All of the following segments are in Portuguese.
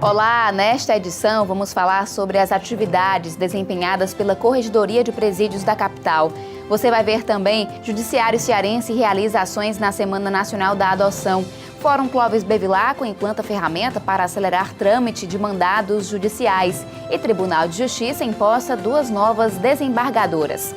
Olá, nesta edição vamos falar sobre as atividades desempenhadas pela Corregedoria de Presídios da capital. Você vai ver também, Judiciário Cearense realiza ações na Semana Nacional da Adoção. Fórum Clóvis Bevilacqua implanta ferramenta para acelerar trâmite de mandados judiciais. E Tribunal de Justiça imposta 2 novas desembargadoras.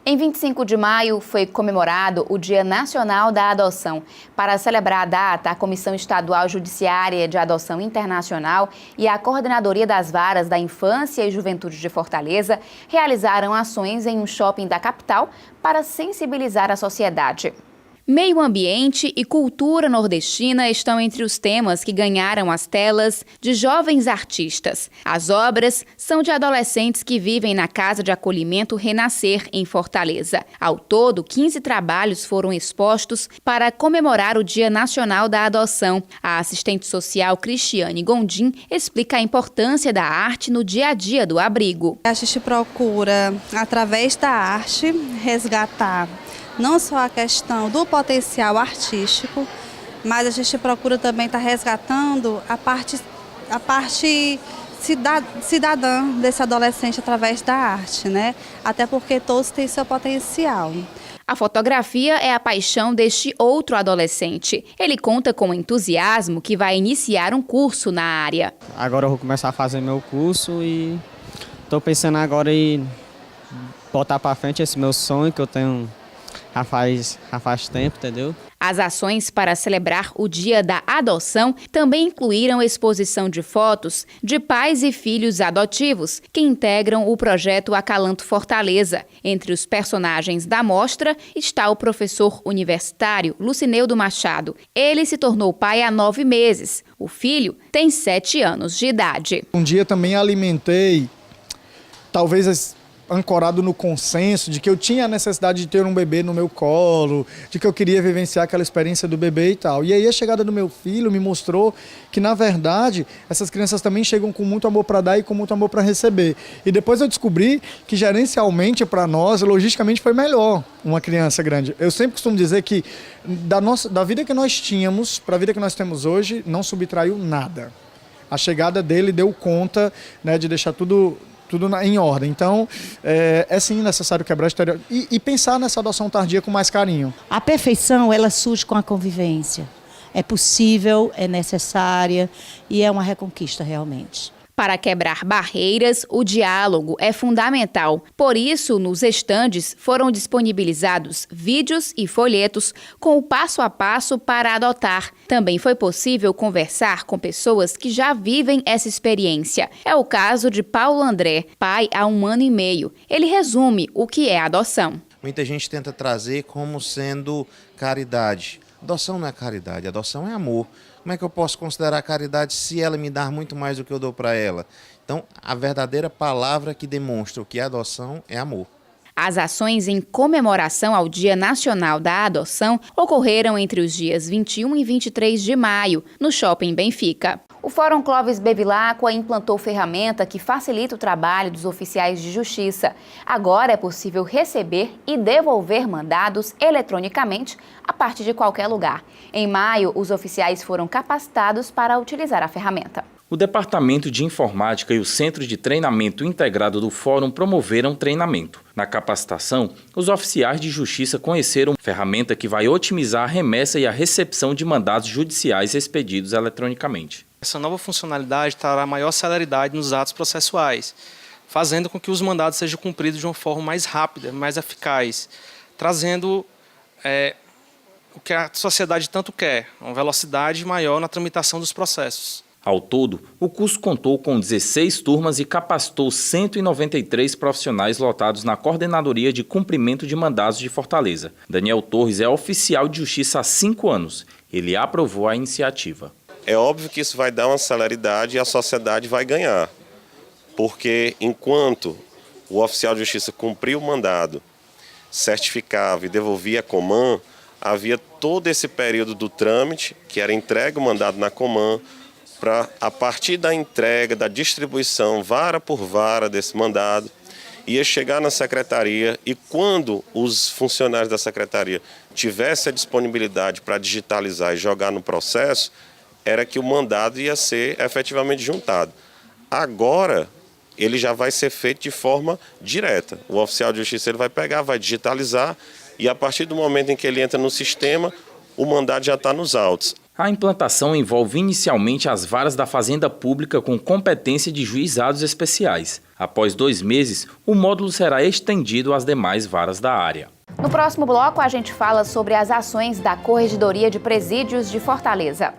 Em 25 de maio foi comemorado o Dia Nacional da Adoção. Para celebrar a data, a Comissão Estadual Judiciária de Adoção Internacional e a Coordenadoria das Varas da Infância e Juventude de Fortaleza realizaram ações em um shopping da capital para sensibilizar a sociedade. Meio ambiente e cultura nordestina estão entre os temas que ganharam as telas de jovens artistas. As obras são de adolescentes que vivem na Casa de Acolhimento Renascer, em Fortaleza. Ao todo, 15 trabalhos foram expostos para comemorar o Dia Nacional da Adoção. A assistente social Cristiane Gondim explica a importância da arte no dia a dia do abrigo. A gente procura, através da arte, resgatar não só a questão do potencial artístico, mas a gente procura também estar resgatando a parte cidadã desse adolescente através da arte, né? Até porque todos têm seu potencial. A fotografia é a paixão deste outro adolescente. Ele conta com entusiasmo que vai iniciar um curso na área. Agora eu vou começar a fazer meu curso e estou pensando agora em botar para frente esse meu sonho que eu tenho já faz tempo, entendeu? As ações para celebrar o Dia da Adoção também incluíram exposição de fotos de pais e filhos adotivos que integram o projeto Acalanto Fortaleza. Entre os personagens da mostra está o professor universitário Lucineudo Machado. Ele se tornou pai há 9 meses. O filho tem 7 anos de idade. Um dia também alimentei, talvez ancorado no consenso de que eu tinha a necessidade de ter um bebê no meu colo, de que eu queria vivenciar aquela experiência do bebê e tal. E aí a chegada do meu filho me mostrou que, na verdade, essas crianças também chegam com muito amor para dar e com muito amor para receber. E depois eu descobri que, gerencialmente, para nós, logisticamente, foi melhor uma criança grande. Eu sempre costumo dizer que da vida que nós tínhamos para a vida que nós temos hoje, não subtraiu nada. A chegada dele deu conta, né, de deixar tudo em ordem. Então, é sim necessário quebrar estereótipos e pensar nessa adoção tardia com mais carinho. A perfeição, ela surge com a convivência. É possível, é necessária e é uma reconquista realmente. Para quebrar barreiras, o diálogo é fundamental. Por isso, nos estandes foram disponibilizados vídeos e folhetos com o passo a passo para adotar. Também foi possível conversar com pessoas que já vivem essa experiência. É o caso de Paulo André, pai há 1 ano e meio. Ele resume o que é adoção. Muita gente tenta trazer como sendo caridade. Adoção não é caridade, adoção é amor. Como é que eu posso considerar caridade se ela me dá muito mais do que eu dou para ela? Então, a verdadeira palavra que demonstra o que é adoção é amor. As ações em comemoração ao Dia Nacional da Adoção ocorreram entre os dias 21 e 23 de maio, no Shopping Benfica. O Fórum Clóvis Bevilacqua implantou ferramenta que facilita o trabalho dos oficiais de justiça. Agora é possível receber e devolver mandados eletronicamente a partir de qualquer lugar. Em maio, os oficiais foram capacitados para utilizar a ferramenta. O Departamento de Informática e o Centro de Treinamento Integrado do Fórum promoveram treinamento. Na capacitação, os oficiais de justiça conheceram uma ferramenta que vai otimizar a remessa e a recepção de mandados judiciais expedidos eletronicamente. Essa nova funcionalidade trará maior celeridade nos atos processuais, fazendo com que os mandados sejam cumpridos de uma forma mais rápida, mais eficaz, trazendo o que a sociedade tanto quer, uma velocidade maior na tramitação dos processos. Ao todo, o curso contou com 16 turmas e capacitou 193 profissionais lotados na Coordenadoria de Cumprimento de Mandados de Fortaleza. Daniel Torres é oficial de justiça há 5 anos. Ele aprovou a iniciativa. É óbvio que isso vai dar uma celeridade e a sociedade vai ganhar, porque enquanto o oficial de justiça cumpria o mandado, certificava e devolvia a Coman, havia todo esse período do trâmite, que era entregue o mandado na Coman, para, a partir da entrega, da distribuição, vara por vara desse mandado, ia chegar na secretaria e quando os funcionários da secretaria tivessem a disponibilidade para digitalizar e jogar no processo, era que o mandado ia ser efetivamente juntado. Agora, ele já vai ser feito de forma direta. O oficial de justiça ele vai pegar, vai digitalizar e a partir do momento em que ele entra no sistema, o mandado já está nos autos. A implantação envolve inicialmente as varas da Fazenda Pública com competência de juizados especiais. Após 2 meses, o módulo será estendido às demais varas da área. No próximo bloco, a gente fala sobre as ações da Corregedoria de Presídios de Fortaleza.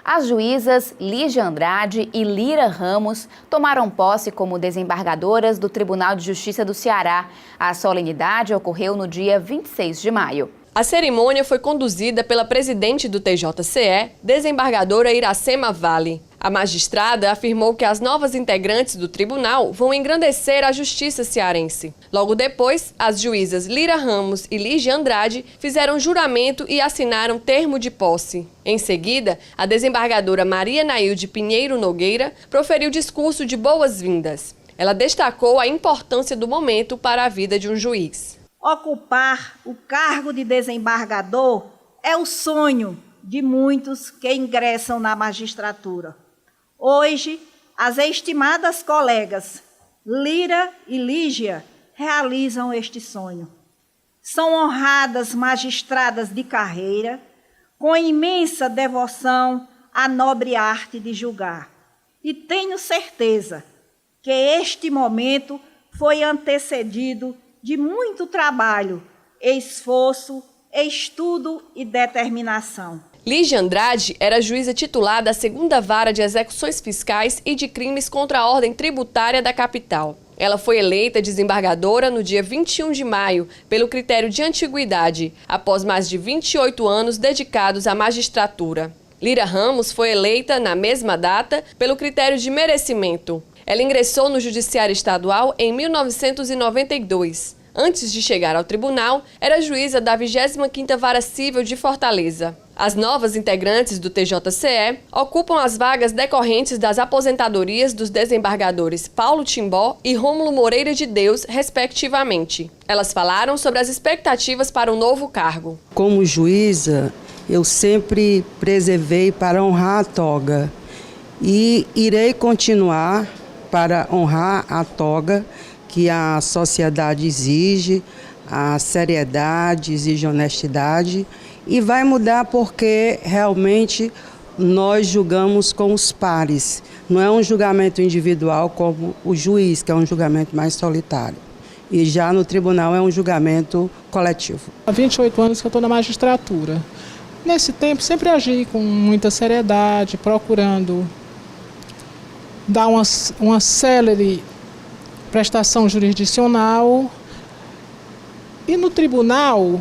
As juízas Lígia Andrade e Lira Ramos tomaram posse como desembargadoras do Tribunal de Justiça do Ceará. A solenidade ocorreu no dia 26 de maio. A cerimônia foi conduzida pela presidente do TJCE, desembargadora Iracema Vale. A magistrada afirmou que as novas integrantes do tribunal vão engrandecer a justiça cearense. Logo depois, as juízas Lira Ramos e Lígia Andrade fizeram juramento e assinaram termo de posse. Em seguida, a desembargadora Maria Nailde Pinheiro Nogueira proferiu discurso de boas-vindas. Ela destacou a importância do momento para a vida de um juiz. Ocupar o cargo de desembargador é o sonho de muitos que ingressam na magistratura. Hoje, as estimadas colegas Lira e Lígia realizam este sonho. São honradas magistradas de carreira, com imensa devoção à nobre arte de julgar. E tenho certeza que este momento foi antecedido de muito trabalho, esforço, estudo e determinação. Lígia Andrade era juíza titular da 2ª Vara de Execuções Fiscais e de Crimes contra a Ordem Tributária da capital. Ela foi eleita desembargadora no dia 21 de maio, pelo critério de antiguidade, após mais de 28 anos dedicados à magistratura. Lira Ramos foi eleita, na mesma data, pelo critério de merecimento. Ela ingressou no Judiciário Estadual em 1992. Antes de chegar ao tribunal, era juíza da 25ª Vara Cível de Fortaleza. As novas integrantes do TJCE ocupam as vagas decorrentes das aposentadorias dos desembargadores Paulo Timbó e Rômulo Moreira de Deus, respectivamente. Elas falaram sobre as expectativas para o novo cargo. Como juíza, eu sempre preservei para honrar a toga e irei continuar para honrar a toga que a sociedade exige, a seriedade, exige honestidade, e vai mudar porque realmente nós julgamos com os pares. Não é um julgamento individual como o juiz, que é um julgamento mais solitário. E já no tribunal é um julgamento coletivo. Há 28 anos que eu estou na magistratura. Nesse tempo sempre agi com muita seriedade, procurando dar uma célere prestação jurisdicional. E no tribunal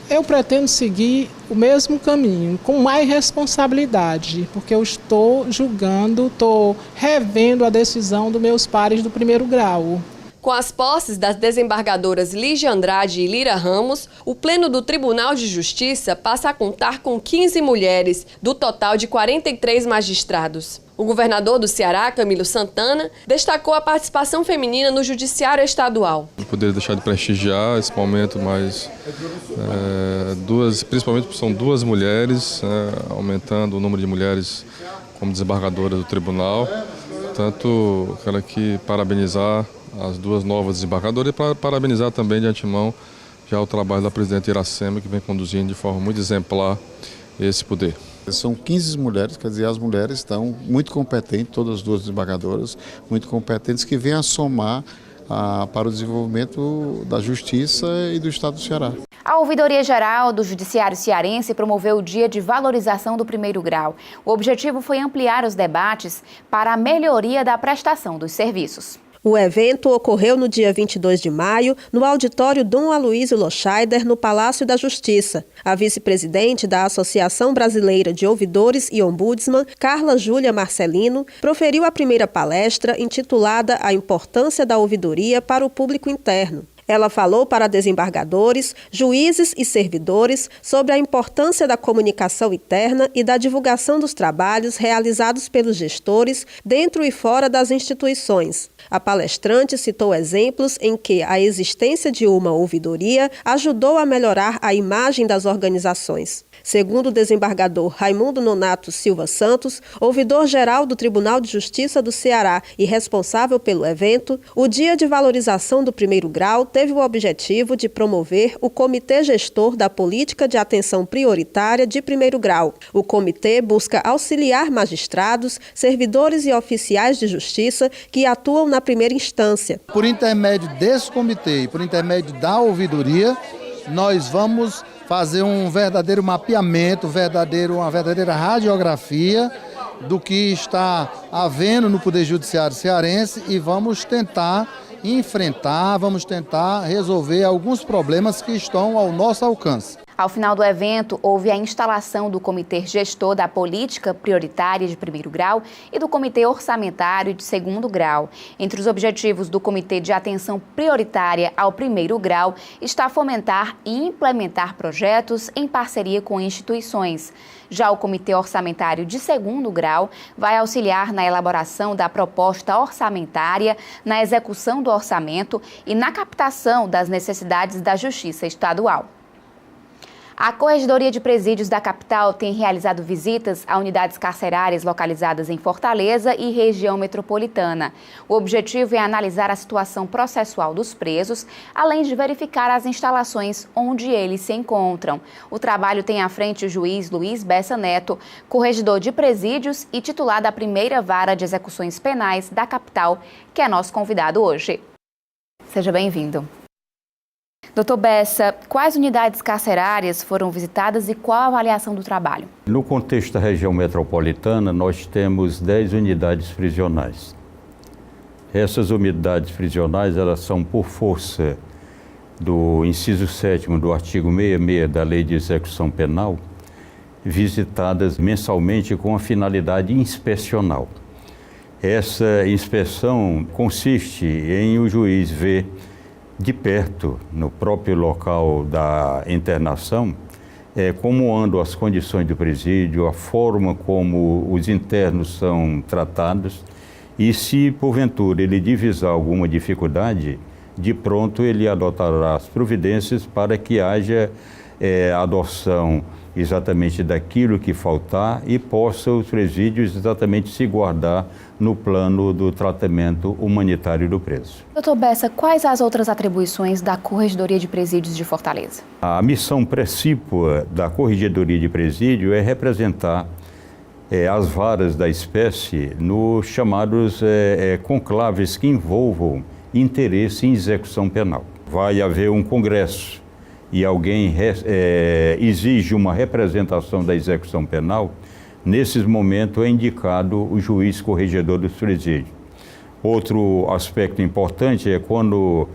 eu pretendo seguir o mesmo caminho, com mais responsabilidade, porque eu estou julgando, estou revendo a decisão dos meus pares do 1º grau. Com as posses das desembargadoras Lígia Andrade e Lira Ramos, o Pleno do Tribunal de Justiça passa a contar com 15 mulheres, do total de 43 magistrados. O governador do Ceará, Camilo Santana, destacou a participação feminina no Judiciário Estadual. Não poderia deixar de prestigiar esse momento, mas principalmente são 2 mulheres, aumentando o número de mulheres como desembargadoras do tribunal. Portanto, quero aqui parabenizar as 2 novas desembargadoras e parabenizar também de antemão já o trabalho da presidente Iracema, que vem conduzindo de forma muito exemplar esse poder. São 15 mulheres, quer dizer, as mulheres estão muito competentes, todas as 2 desembargadoras, muito competentes, que vêm a somar para o desenvolvimento da Justiça e do Estado do Ceará. A Ouvidoria Geral do Judiciário Cearense promoveu o Dia de Valorização do 1º Grau. O objetivo foi ampliar os debates para a melhoria da prestação dos serviços. O evento ocorreu no dia 22 de maio, no auditório Dom Aloysio Loscheider, no Palácio da Justiça. A vice-presidente da Associação Brasileira de Ouvidores e Ombudsman, Carla Júlia Marcelino, proferiu a primeira palestra intitulada A Importância da Ouvidoria para o Público Interno. Ela falou para desembargadores, juízes e servidores sobre a importância da comunicação interna e da divulgação dos trabalhos realizados pelos gestores dentro e fora das instituições. A palestrante citou exemplos em que a existência de uma ouvidoria ajudou a melhorar a imagem das organizações. Segundo o desembargador Raimundo Nonato Silva Santos, ouvidor-geral do Tribunal de Justiça do Ceará e responsável pelo evento, o Dia de Valorização do Primeiro Grau teve o objetivo de promover o Comitê Gestor da Política de Atenção Prioritária de Primeiro Grau. O comitê busca auxiliar magistrados, servidores e oficiais de justiça que atuam na primeira instância. Por intermédio desse comitê e por intermédio da ouvidoria, nós vamos fazer um verdadeiro mapeamento, uma verdadeira radiografia do que está havendo no Poder Judiciário cearense e vamos tentar resolver alguns problemas que estão ao nosso alcance. Ao final do evento, houve a instalação do Comitê Gestor da Política Prioritária de Primeiro Grau e do Comitê Orçamentário de Segundo Grau. Entre os objetivos do Comitê de Atenção Prioritária ao Primeiro Grau está fomentar e implementar projetos em parceria com instituições. Já o Comitê Orçamentário de Segundo Grau vai auxiliar na elaboração da proposta orçamentária, na execução do orçamento e na captação das necessidades da Justiça Estadual. A Corregedoria de Presídios da capital tem realizado visitas a unidades carcerárias localizadas em Fortaleza e região metropolitana. O objetivo é analisar a situação processual dos presos, além de verificar as instalações onde eles se encontram. O trabalho tem à frente o juiz Luiz Bessa Neto, corregedor de presídios e titular da primeira vara de execuções penais da capital, que é nosso convidado hoje. Seja bem-vindo. Doutor Bessa, quais unidades carcerárias foram visitadas e qual a avaliação do trabalho? No contexto da região metropolitana, nós temos 10 unidades prisionais. Essas unidades prisionais, elas são por força do inciso 7º do artigo 66 da Lei de Execução Penal, visitadas mensalmente com a finalidade inspecional. Essa inspeção consiste em o juiz ver de perto, no próprio local da internação, como andam as condições do presídio, a forma como os internos são tratados e se, porventura, ele divisar alguma dificuldade, de pronto ele adotará as providências para que haja adoção exatamente daquilo que faltar e possa os presídios exatamente se guardar no plano do tratamento humanitário do preso. Doutor Bessa, quais as outras atribuições da Corregedoria de Presídios de Fortaleza? A missão precípua da Corregedoria de Presídio é representar as varas da espécie nos chamados conclaves que envolvam interesse em execução penal. Vai haver um congresso e alguém exige uma representação da execução penal, nesses momentos é indicado o juiz corregedor dos presídios. Outro aspecto importante é quando,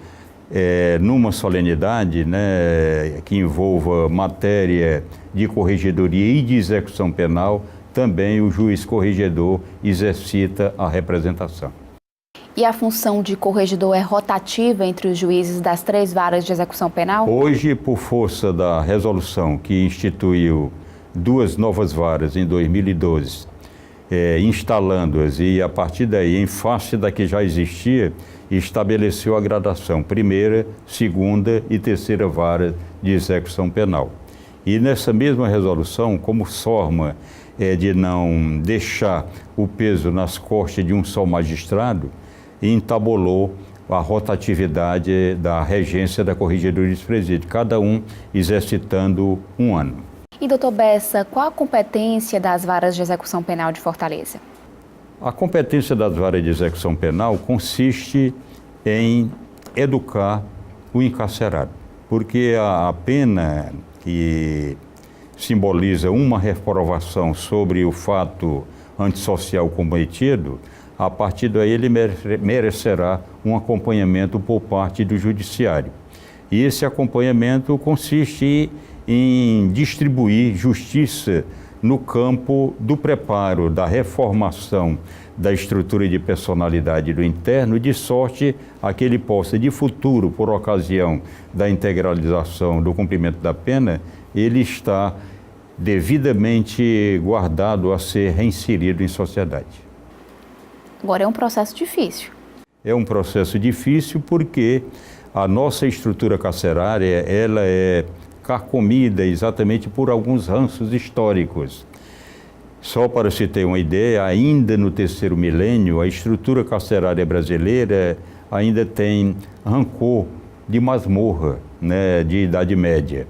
numa solenidade que envolva matéria de corregedoria e de execução penal, também o juiz corregedor exercita a representação. E a função de corregedor é rotativa entre os juízes das 3 varas de execução penal? Hoje, por força da resolução que instituiu 2 novas varas em 2012, instalando-as e a partir daí, em face da que já existia, estabeleceu a gradação 1ª, 2ª e 3ª vara de execução penal. E nessa mesma resolução, como forma de não deixar o peso nas costas de um só magistrado, entabulou a rotatividade da regência da Corregedoria de Presídios, cada um exercitando 1 ano. E, doutor Bessa, qual a competência das varas de execução penal de Fortaleza? A competência das varas de execução penal consiste em educar o encarcerado, porque a pena que simboliza uma reprovação sobre o fato antissocial cometido, a partir daí ele merecerá um acompanhamento por parte do judiciário. E esse acompanhamento consiste em distribuir justiça no campo do preparo, da reformação da estrutura de personalidade do interno, de sorte a que ele possa, de futuro, por ocasião da integralização do cumprimento da pena, ele está devidamente guardado a ser reinserido em sociedade. Agora é um processo difícil. É um processo difícil porque a nossa estrutura carcerária ela é carcomida exatamente por alguns ranços históricos. Só para se ter uma ideia, ainda no terceiro milênio, a estrutura carcerária brasileira ainda tem rancor de masmorra, né, de Idade Média.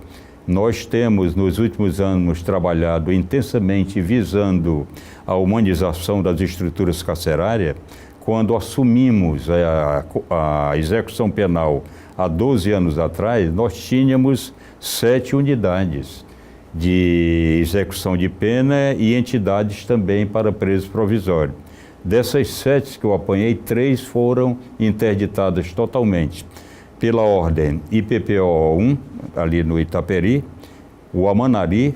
Nós temos, nos últimos anos, trabalhado intensamente visando a humanização das estruturas carcerárias. Quando assumimos a execução penal há 12 anos atrás, nós tínhamos 7 unidades de execução de pena e entidades também para presos provisórios. Dessas 7 que eu apanhei, 3 foram interditadas totalmente pela ordem IPPO 1, ali no Itaperi, o Amanari,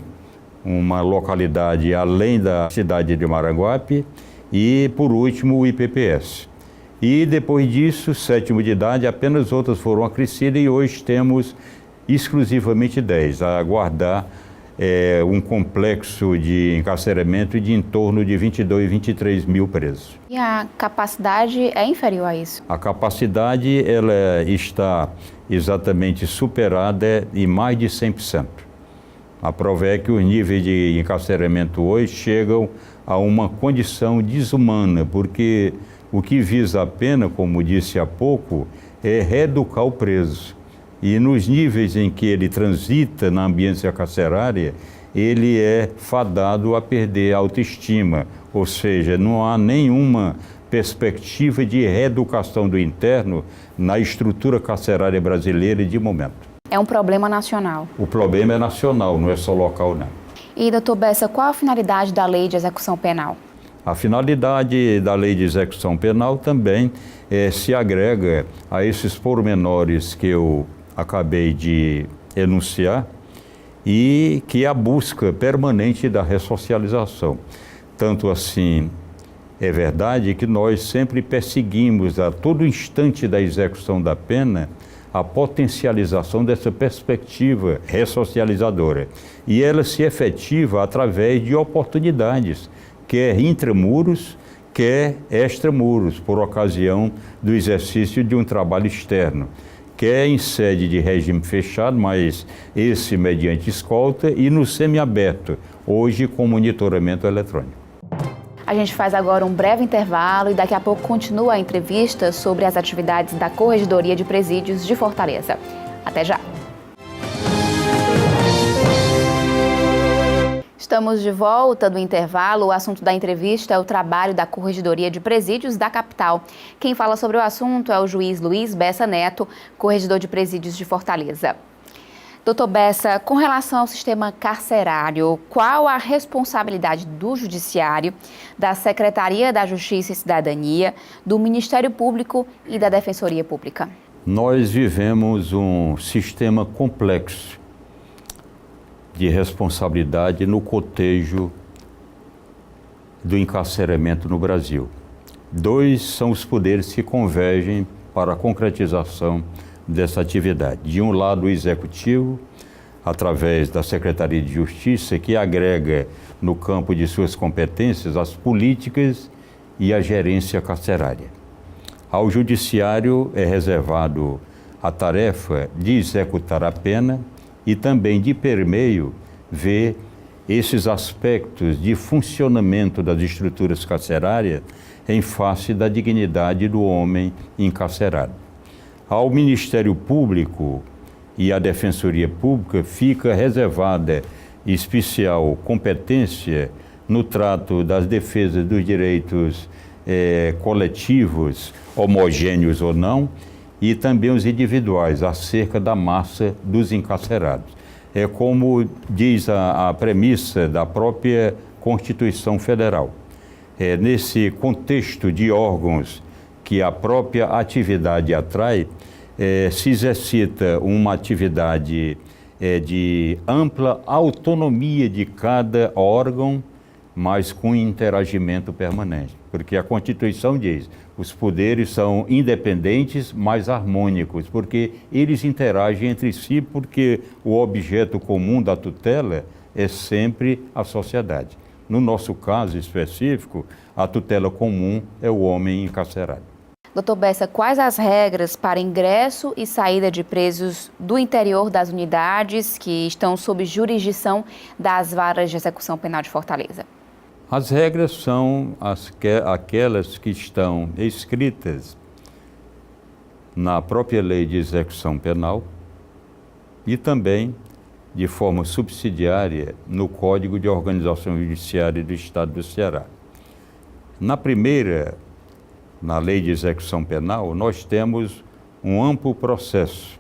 uma localidade além da cidade de Maranguape, e, por último, o IPPS. E, depois disso, 7ª unidade, apenas outras foram acrescidas e hoje temos exclusivamente 10, a aguardar um complexo de encarceramento de em torno de 22, 23 mil presos. E a capacidade é inferior a isso? A capacidade ela está exatamente superada em mais de 100%. A prova é que os níveis de encarceramento hoje chegam a uma condição desumana, porque o que visa a pena, como disse há pouco, é reeducar o preso. E nos níveis em que ele transita na ambiência carcerária, ele é fadado a perder a autoestima, ou seja, não há nenhuma perspectiva de reeducação do interno na estrutura carcerária brasileira de momento. É um problema nacional. O problema é nacional, não é só local, não. E, doutor Bessa, qual a finalidade da Lei de Execução Penal? A finalidade da Lei de Execução Penal também se agrega a esses pormenores que eu acabei de enunciar e que é a busca permanente da ressocialização. Tanto assim, é verdade que nós sempre perseguimos a todo instante da execução da pena a potencialização dessa perspectiva ressocializadora. E ela se efetiva através de oportunidades, quer intramuros, quer extramuros, por ocasião do exercício de um trabalho externo, quer em sede de regime fechado, mas esse mediante escolta, e no semiaberto, hoje com monitoramento eletrônico. A gente faz agora um breve intervalo e daqui a pouco continua a entrevista sobre as atividades da Corregedoria de Presídios de Fortaleza. Até já! Estamos de volta do intervalo. O assunto da entrevista é o trabalho da Corregedoria de Presídios da capital. Quem fala sobre o assunto é o juiz Luiz Bessa Neto, corregedor de Presídios de Fortaleza. Doutor Bessa, com relação ao sistema carcerário, qual a responsabilidade do Judiciário, da Secretaria da Justiça e Cidadania, do Ministério Público e da Defensoria Pública? Nós vivemos um sistema complexo de responsabilidade no cotejo do encarceramento no Brasil. 2 são os poderes que convergem para a concretização dessa atividade. De um lado, o Executivo, através da Secretaria de Justiça, que agrega no campo de suas competências as políticas e a gerência carcerária. Ao Judiciário é reservado a tarefa de executar a pena e também de permeio ver esses aspectos de funcionamento das estruturas carcerárias em face da dignidade do homem encarcerado. Ao Ministério Público e à Defensoria Pública fica reservada especial competência no trato das defesas dos direitos coletivos, homogêneos ou não, e também os individuais, acerca da massa dos encarcerados. É como diz a premissa da própria Constituição Federal. Nesse contexto de órgãos que a própria atividade atrai, se exercita uma atividade de ampla autonomia de cada órgão, mas com interagimento permanente. porque a Constituição diz os poderes são independentes, mas harmônicos, porque eles interagem entre si, porque o objeto comum da tutela é sempre a sociedade. No nosso caso específico, a tutela comum é o homem encarcerado. Doutor Bessa, quais as regras para ingresso e saída de presos do interior das unidades que estão sob jurisdição das varas de execução penal de Fortaleza? As regras são aquelas que estão escritas na própria lei de execução penal e também de forma subsidiária no Código de Organização Judiciária do Estado do Ceará. Na primeira, na lei de execução penal, nós temos um amplo processo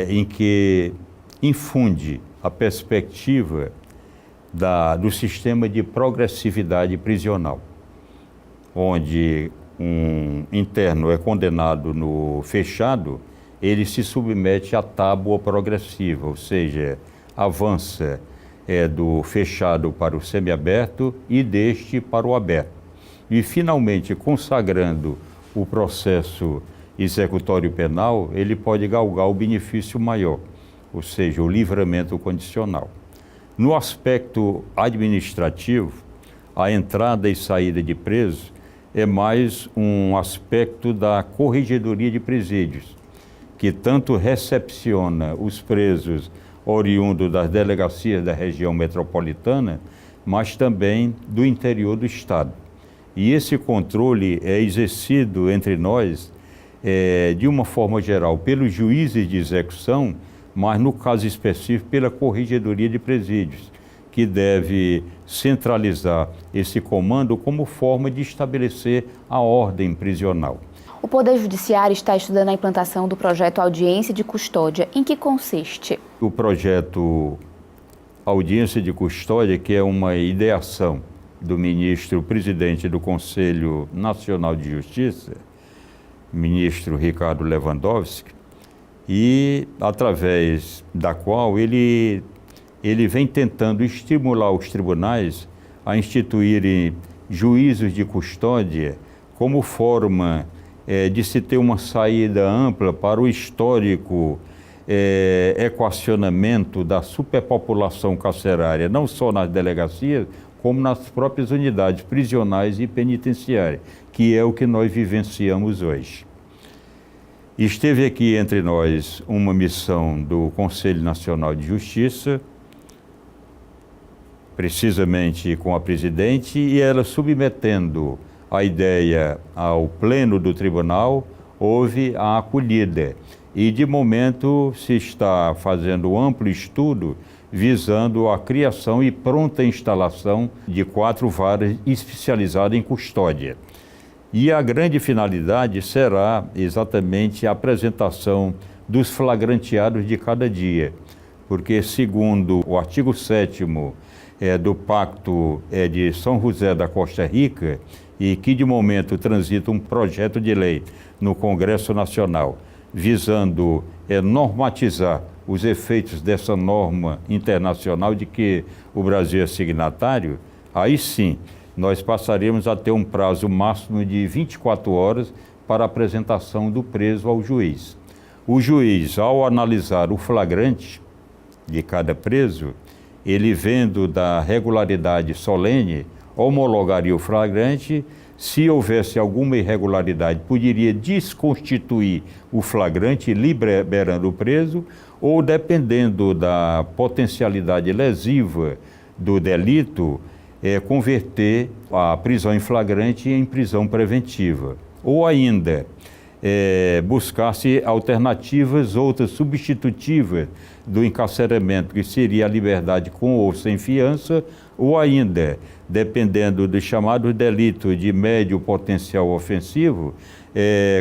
em que infunde a perspectiva do sistema de progressividade prisional, onde um interno é condenado no fechado, ele se submete à tábua progressiva, ou seja, avança do fechado para o semiaberto e deste para o aberto. E, finalmente, consagrando o processo executório penal, ele pode galgar o benefício maior, ou seja, o livramento condicional. No aspecto administrativo, a entrada e saída de presos é mais um aspecto da Corregedoria de Presídios, que tanto recepciona os presos oriundos das delegacias da região metropolitana, mas também do interior do Estado. E esse controle é exercido entre nós, de uma forma geral, pelos juízes de execução, mas no caso específico pela Corregedoria de Presídios, que deve centralizar esse comando como forma de estabelecer a ordem prisional. O Poder Judiciário está estudando a implantação do projeto Audiência de Custódia. Em que consiste? O projeto Audiência de Custódia, que é uma ideação do ministro-presidente do Conselho Nacional de Justiça, ministro Ricardo Lewandowski, e através da qual ele vem tentando estimular os tribunais a instituírem juízos de custódia como forma de se ter uma saída ampla para o histórico equacionamento da superpopulação carcerária, não só nas delegacias, como nas próprias unidades prisionais e penitenciárias, que é o que nós vivenciamos hoje. Esteve aqui entre nós uma missão do Conselho Nacional de Justiça, precisamente com a presidente, e ela submetendo a ideia ao pleno do tribunal, houve a acolhida. E, de momento, se está fazendo amplo estudo visando a criação e pronta instalação de 4 varas especializadas em custódia. E a grande finalidade será exatamente a apresentação dos flagranteados de cada dia, porque, segundo o artigo 7º do Pacto de São José da Costa Rica, e que de momento transita um projeto de lei no Congresso Nacional, visando normatizar os efeitos dessa norma internacional de que o Brasil é signatário, aí sim, nós passaremos a ter um prazo máximo de 24 horas para a apresentação do preso ao juiz. O juiz, ao analisar o flagrante de cada preso, ele vendo da regularidade solene, homologaria o flagrante. Se houvesse alguma irregularidade, poderia desconstituir o flagrante, liberando o preso, ou, dependendo da potencialidade lesiva do delito, converter a prisão em flagrante em prisão preventiva. Ou ainda, buscar-se alternativas outras substitutivas do encarceramento, que seria a liberdade com ou sem fiança, ou ainda, dependendo do chamado delito de médio potencial ofensivo,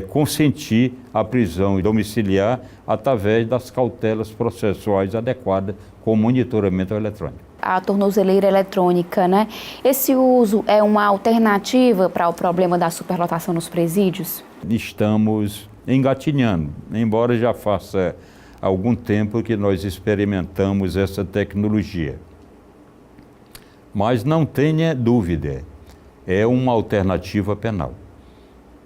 consentir a prisão domiciliar através das cautelas processuais adequadas com monitoramento eletrônico. A tornozeleira eletrônica, né? Esse uso é uma alternativa para o problema da superlotação nos presídios? Estamos engatinhando, embora já faça algum tempo que nós experimentamos essa tecnologia. Mas não tenha dúvida é uma alternativa penal.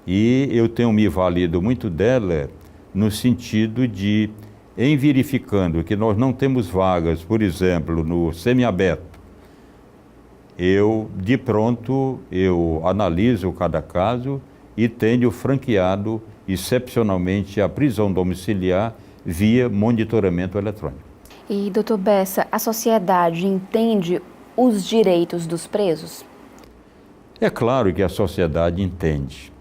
E eu tenho me valido muito dela no sentido de, em verificando que nós não temos vagas, por exemplo, no semiaberto, de pronto, eu analiso cada caso e tenho franqueado, excepcionalmente, a prisão domiciliar via monitoramento eletrônico. E, doutor Bessa, a sociedade entende os direitos dos presos? É claro que a sociedade entende.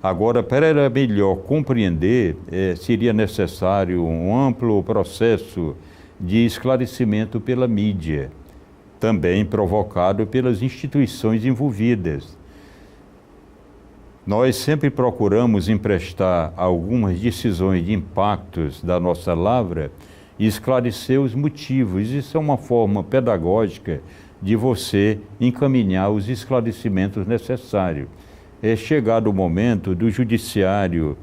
Agora, para melhor compreender, seria necessário um amplo processo de esclarecimento pela mídia, também provocado pelas instituições envolvidas. Nós sempre procuramos emprestar algumas decisões de impactos da nossa lavra e esclarecer os motivos. Isso é uma forma pedagógica de você encaminhar os esclarecimentos necessários. É chegado o momento do judiciário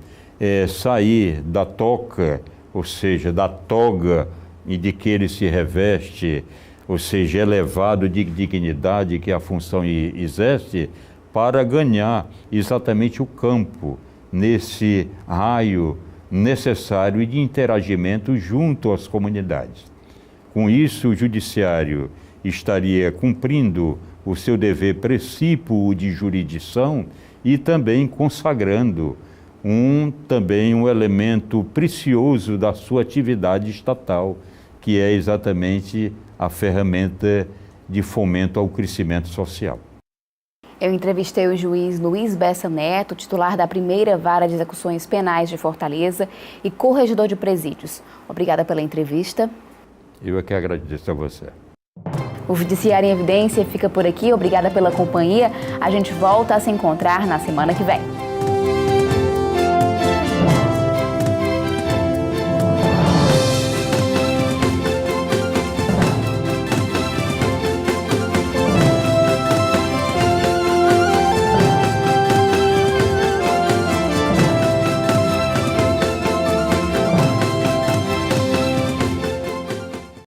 sair da toca, ou seja, da toga de que ele se reveste, ou seja, elevado de dignidade que a função exerce, para ganhar exatamente o campo nesse raio necessário de interagimento junto às comunidades. Com isso, o judiciário estaria cumprindo o seu dever precípuo de jurisdição e também consagrando também um elemento precioso da sua atividade estatal, que é exatamente a ferramenta de fomento ao crescimento social. Eu entrevistei o juiz Luiz Bessa Neto, titular da primeira Vara de Execuções Penais de Fortaleza e corregedor de presídios. Obrigada pela entrevista. Eu é que agradeço a você. O Judiciário em Evidência fica por aqui. Obrigada pela companhia. A gente volta a se encontrar na semana que vem.